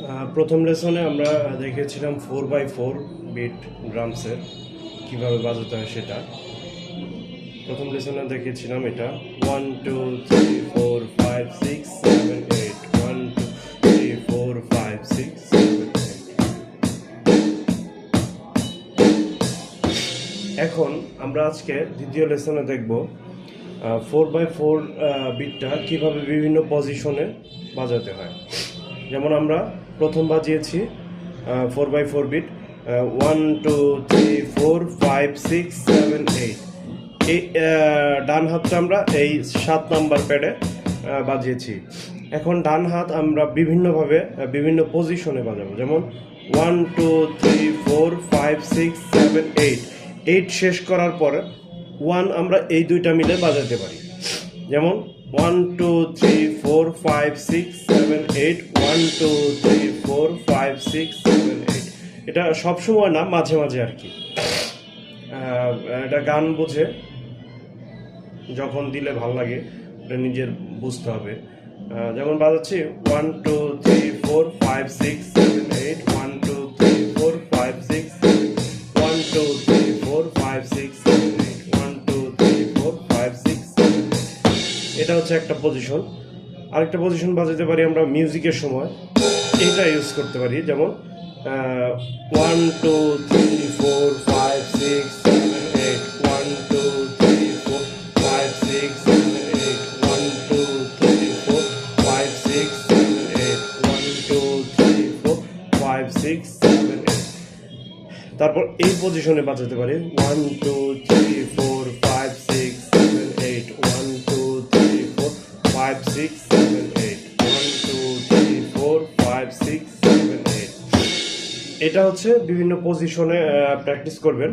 প্রথম লেসনে আমরা দেখেছিলাম 4x4 বিট ড্রামসের কীভাবে বাজাতে হয় সেটা। প্রথম লেসনে দেখেছিলাম এটা 1 2 3 4 5 6 7 8 1 2 3 4 5 6 7 8। এখন আমরা আজকে দ্বিতীয় লেসনে দেখব 4x4 বিটটা কীভাবে বিভিন্ন পজিশনে বাজাতে হয়। যেমন আমরা প্রথম বাজিয়েছি 4x4 বিট 1 2 3 4 5 6 7 8। এই ডান হাতটা আমরা এই 7 নাম্বার প্যাডে বাজিয়েছি। এখন ডান হাত আমরা বিভিন্নভাবে বিভিন্ন পজিশনে বাজাবো। যেমন 1 2 3 4 5 6 7 8। 8 শেষ করার পরে 1 আমরা এই দুইটা মিলে বাজাতে পারি। যেমন 1 2 3 4 5 6 7 8 1 2 3 4 5 6 7 8। এটা সবসময় না, মাঝে মাঝে আর কি। এটা গান বুঝে যখন দিলে ভালো লাগে, এটা নিজের বুঝতে হবে। যেমন বাজাচ্ছি 1 2 3 4 5 6 7 8 1 2 3 4 5 6 1 2 3 4 5 6 7 8 1 2 3 4 5 6 7 8। এটা হচ্ছে একটা পজিশন। আরেকটা পজিশন বাজাতে পারি আমরা মিউজিকের সময়, এটা ইউজ করতে পারি। যেমন 1 2 3 4 5 6 7 8 1 2 3 4 5 6 7 8 1 2 3 4 5 6 7 8 1 2 3 4 5 6 7 8। তারপর এই পজিশনে বাজাতে পারি 1 2 3 4 5 6 7 8 1 2 3 4 5 6 7 8 1 2 3 4 5 6 7 8। এটা হচ্ছে বিভিন্ন পজিশনে প্র্যাকটিস করবেন।